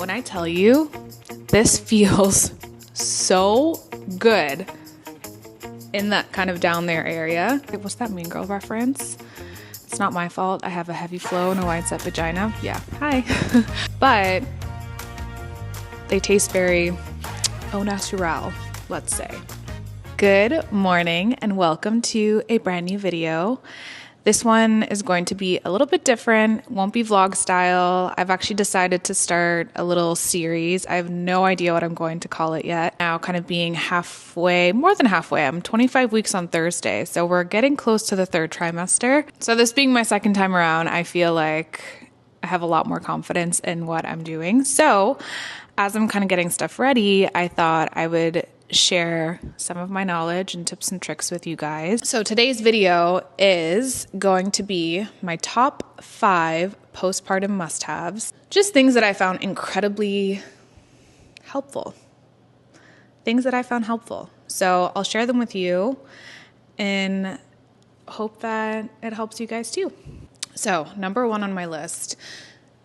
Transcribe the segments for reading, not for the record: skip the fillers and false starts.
When I tell you, this feels so good in that kind of down there area. What's that Mean Girl reference? It's not my fault. I have a heavy flow and a wide set vagina. Yeah, hi. But they taste very au naturel, let's say. Good morning and welcome to a brand new video. This one is going to be a little bit different, won't be vlog style. I've actually decided to start a little series. I have no idea what I'm going to call it yet. Now kind of being halfway, more than halfway, I'm 25 weeks on Thursday. So we're getting close to the third trimester. So this being my second time around, I feel like I have a lot more confidence in what I'm doing. So as I'm kind of getting stuff ready, I thought I would share some of my knowledge and tips and tricks with you guys. So today's video is going to be my top 5 postpartum must-haves. Just things that I found incredibly helpful. Things that I found helpful. So I'll share them with you and hope that it helps you guys too. So number 1 on my list,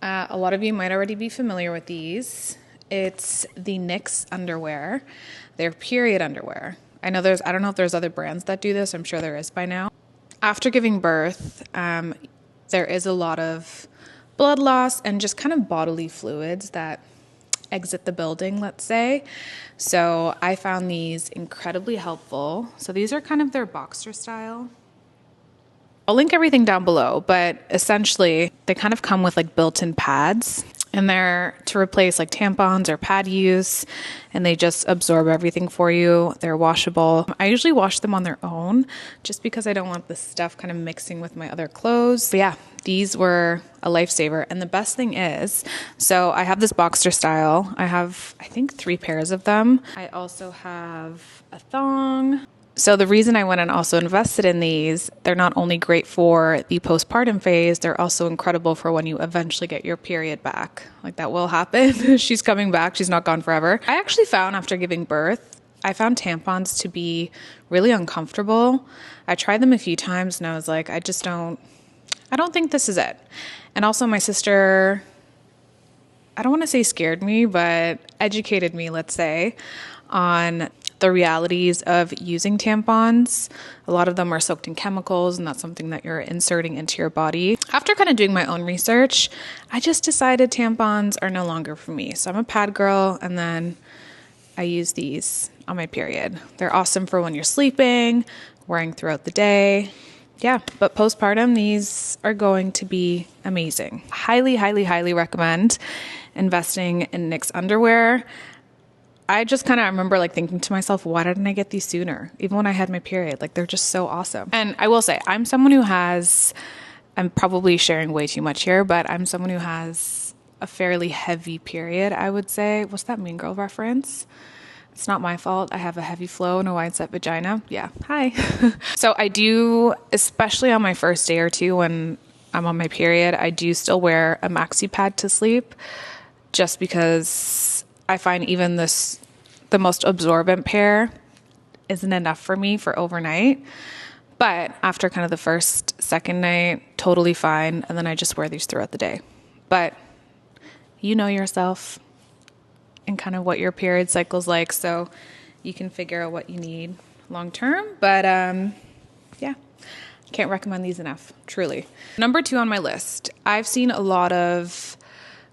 a lot of you might already be familiar with these. It's the NYX underwear. They're period underwear. I don't know if there's other brands that do this. I'm sure there is by now. After giving birth, there is a lot of blood loss and just kind of bodily fluids that exit the building, let's say. So I found these incredibly helpful. So these are kind of their boxer style. I'll link everything down below, but essentially they kind of come with like built-in pads. And they're to replace like tampons or pad use, and they just absorb everything for you. They're washable. I usually wash them on their own just because I don't want the stuff kind of mixing with my other clothes. But yeah, these were a lifesaver. And the best thing is, so I have this boxer style. I have, I think, 3 pairs of them. I also have a thong. So the reason I went and also invested in these, they're not only great for the postpartum phase, they're also incredible for when you eventually get your period back. Like that will happen. She's coming back. She's not gone forever. I actually found after giving birth, I found tampons to be really uncomfortable. I tried them a few times and I was like, I don't think this is it. And also my sister, I don't want to say scared me, but educated me, let's say, on the realities of using tampons. A lot of them are soaked in chemicals, and that's something that you're inserting into your body. After kind of doing my own research, I just decided tampons are no longer for me. So I'm a pad girl, and then I use these on my period. They're awesome for when you're sleeping, wearing throughout the day. Yeah, but postpartum, these are going to be amazing. Highly, highly, highly recommend investing in NYX underwear. I just kind of remember like thinking to myself, why didn't I get these sooner? Even when I had my period, like they're just so awesome. And I will say, I'm someone who I'm probably sharing way too much here, but I'm someone who has a fairly heavy period, I would say. What's that Mean Girl reference? It's not my fault. I have a heavy flow and a wide set vagina. Yeah, hi. So I do, especially on my first day or two when I'm on my period, I do still wear a maxi pad to sleep just because I find even the most absorbent pair isn't enough for me for overnight. But after kind of the first, second night, totally fine. And then I just wear these throughout the day. But you know yourself and kind of what your period cycle's like, so you can figure out what you need long term. But yeah, can't recommend these enough, truly. Number 2 on my list, I've seen a lot of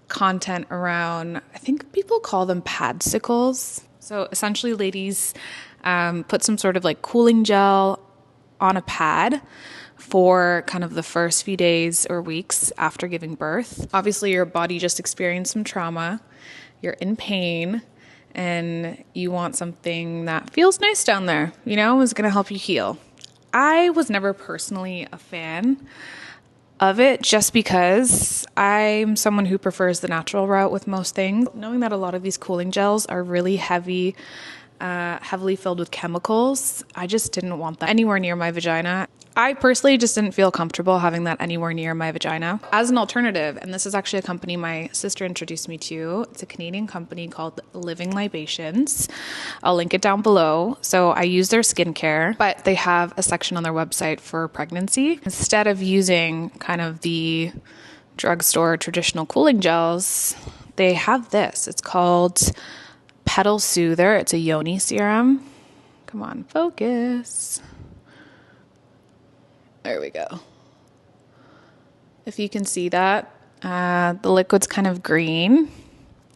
content around, I think people call them padsicles. So essentially ladies put some sort of like cooling gel on a pad for kind of the first few days or weeks after giving birth. Obviously your body just experienced some trauma, you're in pain, and you want something that feels nice down there, is going to help you heal. I was never personally a fan of it just because I'm someone who prefers the natural route with most things. Knowing that a lot of these cooling gels are really heavily filled with chemicals, I just didn't want that anywhere near my vagina. I personally just didn't feel comfortable having that anywhere near my vagina. As an alternative, and this is actually a company my sister introduced me to, it's a Canadian company called Living Libations. I'll link it down below. So I use their skincare, but they have a section on their website for pregnancy. Instead of using kind of the drugstore traditional cooling gels, they have this. It's called Petal Soother. It's a yoni serum. Come on, focus. There we go. If you can see that, the liquid's kind of green.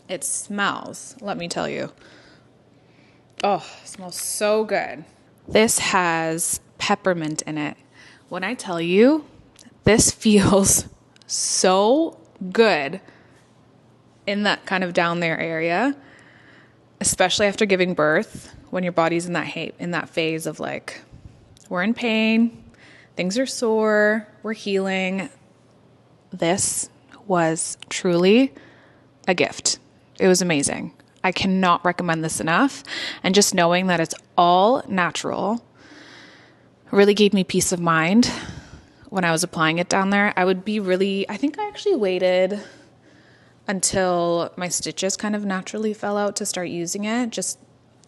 It smells, let me tell you. Oh, it smells so good. This has peppermint in it. When I tell you, this feels so good in that kind of down there area, especially after giving birth, when your body's in that phase of like, we're in pain, things are sore, we're healing. This was truly a gift. It was amazing. I cannot recommend this enough. And just knowing that it's all natural really gave me peace of mind when I was applying it down there. I think I actually waited until my stitches kind of naturally fell out to start using it, just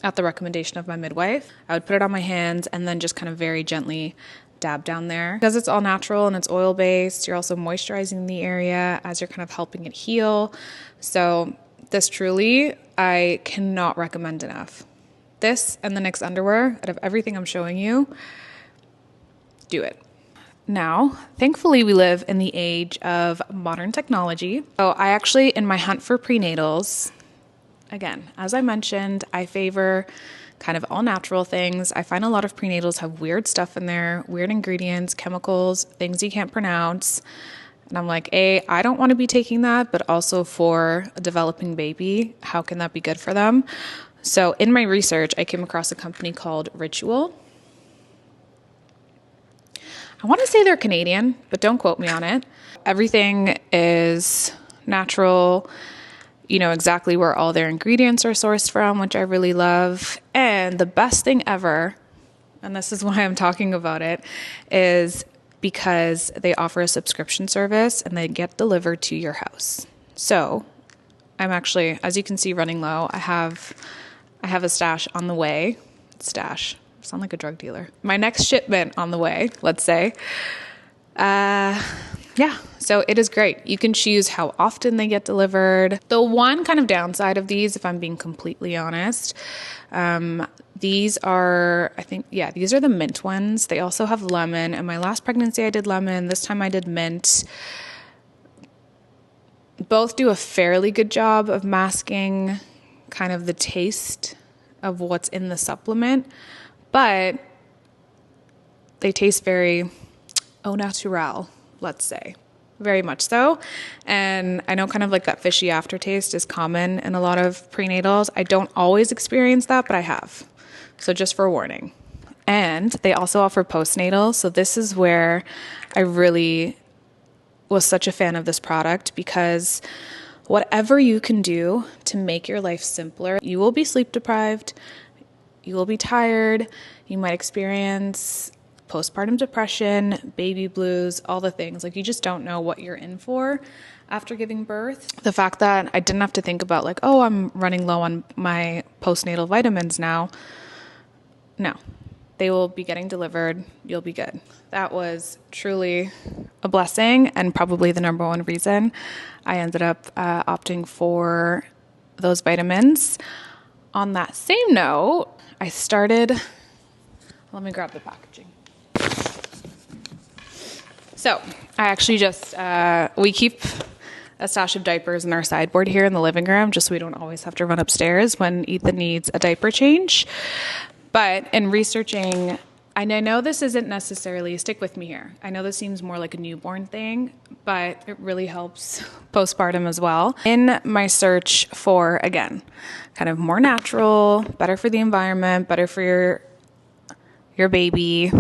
at the recommendation of my midwife. I would put it on my hands and then just kind of very gently dab down there. Because it's all natural and it's oil-based, you're also moisturizing the area as you're kind of helping it heal. So this truly, I cannot recommend enough. This and the NYX underwear, out of everything I'm showing you, do it. Now, thankfully, we live in the age of modern technology. So I actually, in my hunt for prenatals, again, as I mentioned, I favor kind of all natural things. I find a lot of prenatals have weird stuff in there, weird ingredients, chemicals, things you can't pronounce. And I'm like, I don't want to be taking that, but also for a developing baby, how can that be good for them? So in my research, I came across a company called Ritual. I want to say they're Canadian, but don't quote me on it. Everything is natural. You know exactly where all their ingredients are sourced from, which I really love. And the best thing ever, and this is why I'm talking about it, is because they offer a subscription service and they get delivered to your house. So I'm actually, as you can see, running low. I have a stash on the way. Stash. I sound like a drug dealer. My next shipment on the way, let's say. Yeah, so it is great. You can choose how often they get delivered. The one kind of downside of these, if I'm being completely honest, these are the mint ones. They also have lemon. And my last pregnancy, I did lemon. This time I did mint. Both do a fairly good job of masking kind of the taste of what's in the supplement, but they taste very au naturel, let's say. Very much so. And I know kind of like that fishy aftertaste is common in a lot of prenatals. I don't always experience that, but I have. So just for warning. And they also offer postnatal. So this is where I really was such a fan of this product, because whatever you can do to make your life simpler, you will be sleep deprived, you will be tired, you might experience postpartum depression, baby blues, all the things. Like, you just don't know what you're in for after giving birth. The fact that I didn't have to think about like, oh, I'm running low on my postnatal vitamins now. No, they will be getting delivered. You'll be good. That was truly a blessing, and probably the number one reason I ended up opting for those vitamins. On that same note, let me grab the packaging. So I actually just, we keep a stash of diapers in our sideboard here in the living room, just so we don't always have to run upstairs when Ethan needs a diaper change. But in researching, and I know this isn't necessarily, stick with me here, I know this seems more like a newborn thing, but it really helps postpartum as well. In my search for, again, kind of more natural, better for the environment, better for your baby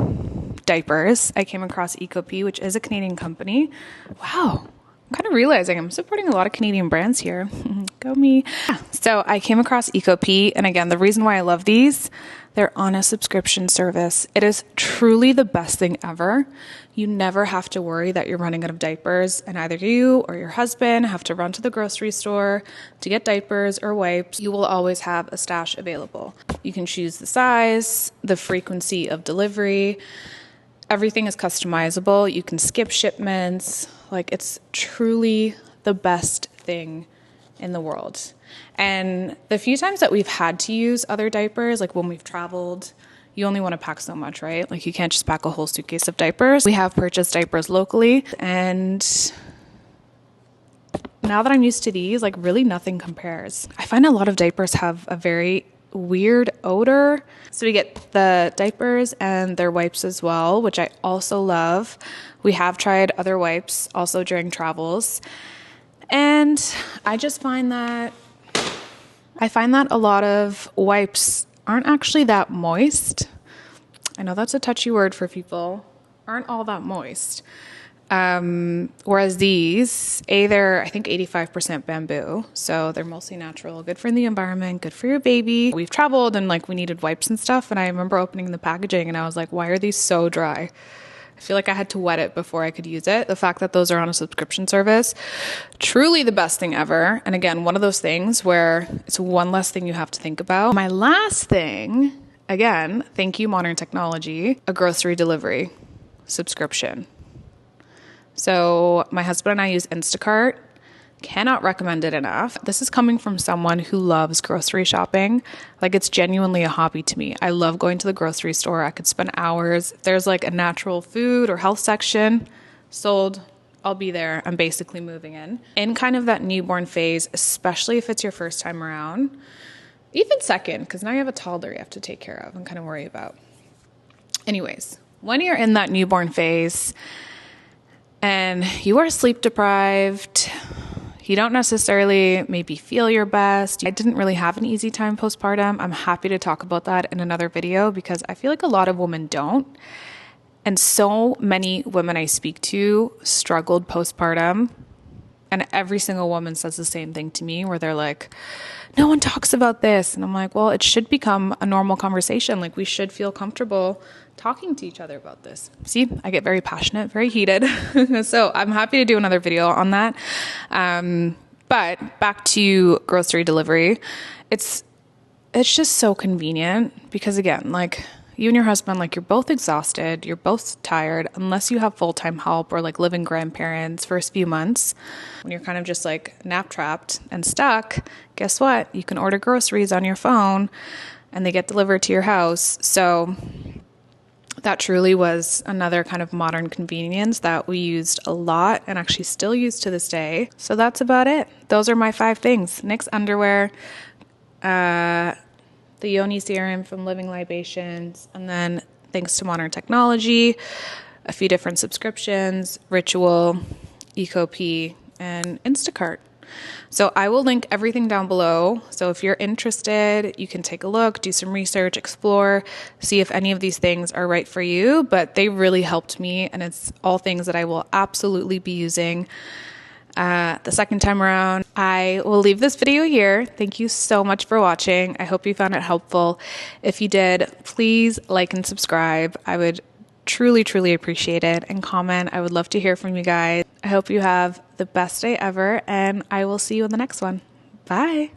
diapers, I came across Ecopee, which is a Canadian company. Wow. I'm kind of realizing I'm supporting a lot of Canadian brands here. Go me. So I came across Ecopee, and again, the reason why I love these, they're on a subscription service. It is truly the best thing ever. You never have to worry that you're running out of diapers, and either you or your husband have to run to the grocery store to get diapers or wipes. You will always have a stash available. You can choose the size, the frequency of delivery. Everything is customizable. You can skip shipments. Like, it's truly the best thing in the world. And the few times that we've had to use other diapers, like when we've traveled, you only want to pack so much, right? Like you can't just pack a whole suitcase of diapers. We have purchased diapers locally, and now that I'm used to these, like really nothing compares. I find a lot of diapers have a very weird odor. So we get the diapers and their wipes as well, which I also love. We have tried other wipes also during travels. And I just find that a lot of wipes aren't actually that moist. I know that's a touchy word for people. Aren't all that moist. Whereas these, they're I think 85% bamboo, so they're mostly natural, good for the environment, good for your baby. We've traveled and like we needed wipes and stuff, and I remember opening the packaging and I was like, why are these so dry? I feel like I had to wet it before I could use it. The fact that those are on a subscription service, truly the best thing ever. And again, one of those things where it's one less thing you have to think about. My last thing, again, thank you modern technology, a grocery delivery subscription. So my husband and I use Instacart. Cannot recommend it enough. This is coming from someone who loves grocery shopping. Like it's genuinely a hobby to me. I love going to the grocery store. I could spend hours. If there's like a natural food or health section, sold. I'll be there. I'm basically moving in kind of that newborn phase, especially if it's your first time around. Even second, because now you have a toddler you have to take care of and kind of worry about. Anyways, when you're in that newborn phase, and you are sleep deprived, you don't necessarily maybe feel your best. I didn't really have an easy time postpartum. I'm happy to talk about that in another video because I feel like a lot of women don't. And so many women I speak to struggled postpartum. And every single woman says the same thing to me where they're like, no one talks about this. And I'm like, well, it should become a normal conversation. Like we should feel comfortable talking to each other about this. See, I get very passionate, very heated. So I'm happy to do another video on that. But back to grocery delivery. It's just so convenient because again, like you and your husband, like you're both exhausted, you're both tired, unless you have full-time help or like living grandparents first few months when you're kind of just like nap trapped and stuck. Guess what? You can order groceries on your phone and they get delivered to your house. So that truly was another kind of modern convenience that we used a lot and actually still use to this day. So that's about it. Those are my 5 things. Nyx underwear, the Yoni serum from Living Libations, and then thanks to modern technology, a few different subscriptions, Ritual, EcoP, and Instacart. So I will link everything down below. So if you're interested, you can take a look, do some research, explore, see if any of these things are right for you. But they really helped me, and it's all things that I will absolutely be using the second time around. I will leave this video here. Thank you so much for watching. I hope you found it helpful. If you did, please like and subscribe. I would truly, truly appreciate it, and comment. I would love to hear from you guys. I hope you have the best day ever, and I will see you in the next one. Bye.